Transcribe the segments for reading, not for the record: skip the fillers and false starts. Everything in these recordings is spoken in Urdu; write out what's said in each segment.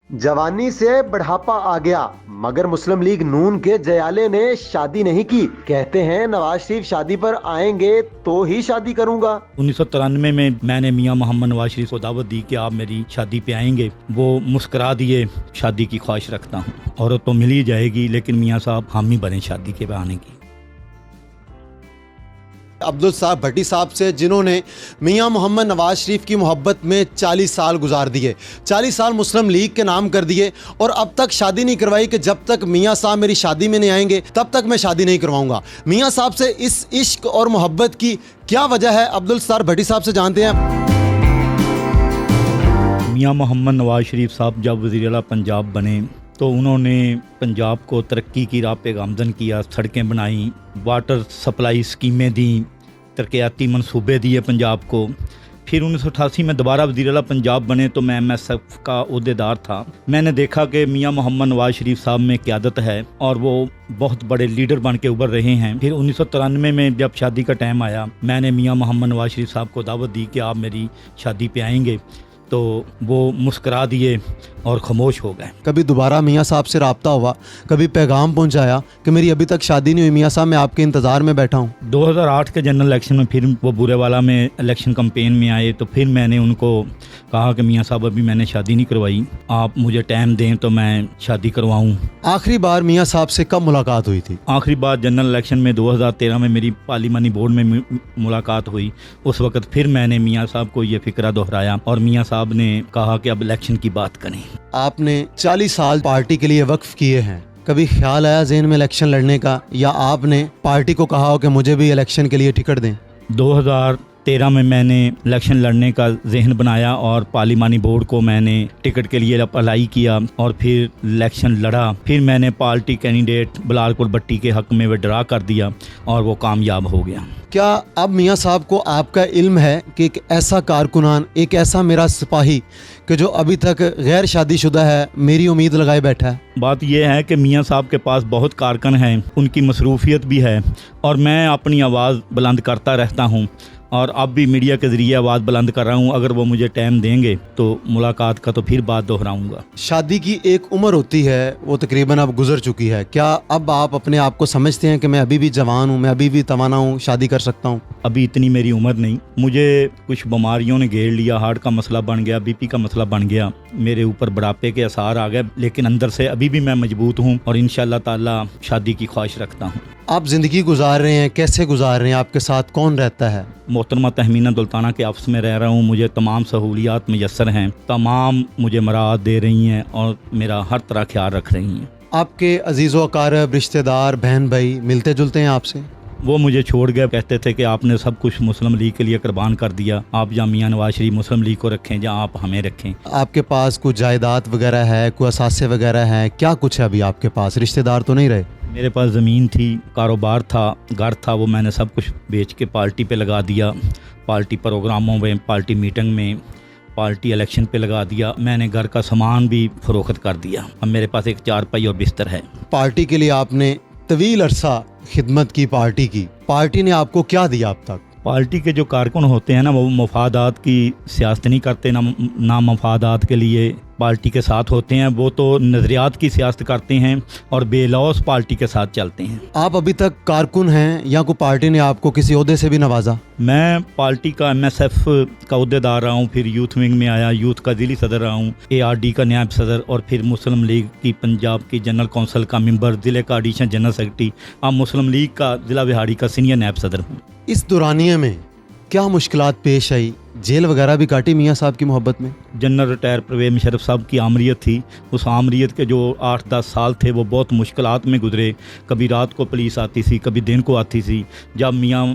جوانی سے بڑھاپا آ گیا مگر مسلم لیگ نون کے جیالے نے شادی نہیں کی. کہتے ہیں نواز شریف شادی پر آئیں گے تو ہی شادی کروں گا. 1993 میں میں نے میاں محمد نواز شریف کو دعوت دی کہ آپ میری شادی پہ آئیں گے. وہ مسکرا دیے. شادی کی خواہش رکھتا ہوں. عورت تو مل ہی جائے گی لیکن میاں صاحب حامی بنے شادی کے آنے کی. عبدالصاحب بھٹی صاحب سے جنہوں نے میاں محمد نواز شریف کی محبت میں 40 سال گزار دیے, 40 سال مسلم لیگ کے نام کر دیے اور اب تک شادی نہیں کروائی کہ جب تک میاں صاحب میری شادی میں نہیں آئیں گے تب تک میں شادی نہیں کرواؤں گا. میاں صاحب سے اس عشق اور محبت کی کیا وجہ ہے عبدالصاحب بھٹی صاحب سے جانتے ہیں. میاں محمد نواز شریف صاحب جب وزیر اعلیٰ پنجاب بنے تو انہوں نے پنجاب کو ترقی کی راہ پہ گامزن کیا. سڑکیں بنائیں, واٹر سپلائی اسکیمیں دیں, ترقیاتی منصوبے دیے پنجاب کو. پھر 1988 میں دوبارہ وزیر اعلیٰ پنجاب بنے تو میں MSF کا عہدیدار تھا. میں نے دیکھا کہ میاں محمد نواز شریف صاحب میں قیادت ہے اور وہ بہت بڑے لیڈر بن کے ابھر رہے ہیں. پھر 1993 میں جب شادی کا ٹائم آیا میں نے میاں محمد نواز شریف صاحب کو دعوت دی کہ آپ میری شادی پہ آئیں گے تو وہ مسکرا دیے اور خاموش ہو گئے. کبھی دوبارہ میاں صاحب سے رابطہ ہوا, کبھی پیغام پہنچایا کہ میری ابھی تک شادی نہیں ہوئی میاں صاحب, میں آپ کے انتظار میں بیٹھا ہوں. 2008 کے جنرل الیکشن میں پھر وہ بورے والا میں الیکشن کمپین میں آئے تو پھر میں نے ان کو کہا کہ میاں صاحب ابھی میں نے شادی نہیں کروائی, آپ مجھے ٹائم دیں تو میں شادی کرواؤں. آخری بار میاں صاحب سے کب ملاقات ہوئی تھی؟ آخری بار جنرل الیکشن میں 2013 میں میری پارلیمانی بورڈ میں ملاقات ہوئی. اس وقت پھر میں نے میاں صاحب کو یہ فکرہ دہرایا اور میاں صاحب نے کہا کہ اب الیکشن کی بات کریں. آپ نے 40 سال پارٹی کے لیے وقف کیے ہیں, کبھی خیال آیا ذہن میں الیکشن لڑنے کا یا آپ نے پارٹی کو کہا ہو کہ مجھے بھی الیکشن کے لیے ٹکٹ دیں؟ 2013 میں نے الیکشن لڑنے کا ذہن بنایا اور پارلیمانی بورڈ کو میں نے ٹکٹ کے لیے اپلائی کیا اور پھر الیکشن لڑا. پھر میں نے پارٹی کینڈیڈیٹ بلال پور بٹی کے حق میں وڈرا کر دیا اور وہ کامیاب ہو گیا. کیا اب میاں صاحب کو آپ کا علم ہے کہ ایک ایسا کارکنان, ایک ایسا میرا سپاہی کہ جو ابھی تک غیر شادی شدہ ہے میری امید لگائے بیٹھا ہے؟ بات یہ ہے کہ میاں صاحب کے پاس بہت کارکن ہیں, ان کی مصروفیت بھی ہے اور میں اپنی آواز بلند کرتا رہتا ہوں اور اب بھی میڈیا کے ذریعے آواز بلند کر رہا ہوں. اگر وہ مجھے ٹائم دیں گے تو ملاقات کا تو پھر بات دہراؤں گا. شادی کی ایک عمر ہوتی ہے, وہ تقریباً اب گزر چکی ہے. کیا اب آپ اپنے آپ کو سمجھتے ہیں کہ میں ابھی بھی جوان ہوں, میں ابھی بھی توانا ہوں, شادی کر سکتا ہوں؟ ابھی اتنی میری عمر نہیں. مجھے کچھ بیماریوں نے گھیر لیا, ہارٹ کا مسئلہ بن گیا, BP کا مسئلہ بن گیا, میرے اوپر بڑھاپے کے اثار آ گئے, لیکن اندر سے ابھی بھی میں مضبوط ہوں اور انشاءاللہ تعالی شادی کی خواہش رکھتا ہوں. آپ زندگی گزار رہے ہیں, کیسے گزار رہے ہیں, آپ کے ساتھ کون رہتا ہے؟ محترمہ تہمینہ دلتانہ کے آفس میں رہ رہا ہوں. مجھے تمام سہولیات میسر ہیں, تمام مجھے مراعات دے رہی ہیں اور میرا ہر طرح خیال رکھ رہی ہیں. آپ کے عزیز و اقارب, رشتہ دار, بہن بھائی ملتے جلتے ہیں آپ سے؟ وہ مجھے چھوڑ گئے, کہتے تھے کہ آپ نے سب کچھ مسلم لیگ کے لیے قربان کر دیا, آپ جہاں میاں نواز شریف مسلم لیگ کو رکھیں, جہاں آپ ہمیں رکھیں. آپ کے پاس کوئی جائیداد وغیرہ ہے, کوئی اثاثے وغیرہ ہیں, کیا کچھ ہے ابھی آپ کے پاس؟ رشتہ دار تو نہیں رہے؟ میرے پاس زمین تھی, کاروبار تھا, گھر تھا, وہ میں نے سب کچھ بیچ کے پارٹی پہ لگا دیا. پارٹی پروگراموں میں, پارٹی میٹنگ میں, پارٹی الیکشن پہ لگا دیا. میں نے گھر کا سامان بھی فروخت کر دیا. اب میرے پاس ایک چارپائی اور بستر ہے. پارٹی کے لیے آپ نے طویل عرصہ خدمت کی, پارٹی کی, پارٹی نے آپ کو کیا دیا اب تک؟ پارٹی کے جو کارکن ہوتے ہیں نا, وہ مفادات کی سیاست نہیں کرتے, نہ مفادات کے لیے پارٹی کے ساتھ ہوتے ہیں. وہ تو نظریات کی سیاست کرتے ہیں اور بے لوث پارٹی کے ساتھ چلتے ہیں. آپ ابھی تک کارکن ہیں یا کوئی پارٹی نے آپ کو کسی عہدے سے بھی نوازا؟ میں پارٹی کا MSF کا عہدیدار رہا ہوں, پھر یوتھ ونگ میں آیا, یوتھ کا ضلعی صدر رہا ہوں, ARD کا نائب صدر, اور پھر مسلم لیگ کی پنجاب کی جنرل کونسل کا ممبر, ضلع کا ایڈیشنل جنرل سیکرٹری, اب مسلم لیگ کا ضلع بہاڑی کا سینئر نائب صدر ہوں. اس دورانیے میں کیا مشکلات پیش آئی؟ جیل وغیرہ بھی کاٹی میاں صاحب کی محبت میں؟ جنرل ریٹائر پرویز مشرف صاحب کی آمریت تھی. اس آمریت کے جو 8-10 سال تھے وہ بہت مشکلات میں گزرے. کبھی رات کو پولیس آتی تھی, کبھی دن کو آتی تھی. جب میاں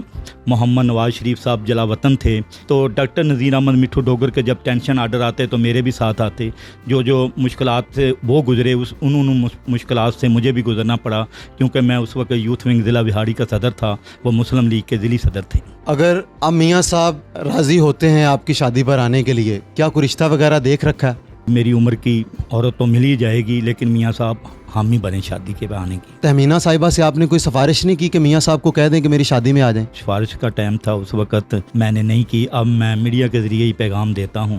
محمد نواز شریف صاحب جلا وطن تھے تو ڈاکٹر نذیر احمد مٹھو ڈوگر کے جب ٹینشن آرڈر آتے تو میرے بھی ساتھ آتے. جو مشکلات سے وہ گزرے, انہوں مشکلات سے مجھے بھی گزرنا پڑا, کیونکہ میں اس وقت یوتھ ونگ ضلع بہاڑی کا صدر تھا, وہ مسلم لیگ کے ضلعی صدر تھے. اگر اب میاں صاحب راضی ہوتے ہیں آپ کی شادی پر آنے کے لیے, کیا کوئی رشتہ وغیرہ دیکھ رکھا ہے؟ میری عمر کی عورت تو مل ہی جائے گی لیکن میاں صاحب حامی بنے شادی کے آنے کی. تہمینہ صاحبہ سے آپ نے کوئی سفارش نہیں کی کہ میاں صاحب کو کہہ دیں کہ میری شادی میں آ جائیں؟ سفارش کا ٹائم تھا اس وقت, میں نے نہیں کی. اب میں میڈیا کے ذریعے ہی پیغام دیتا ہوں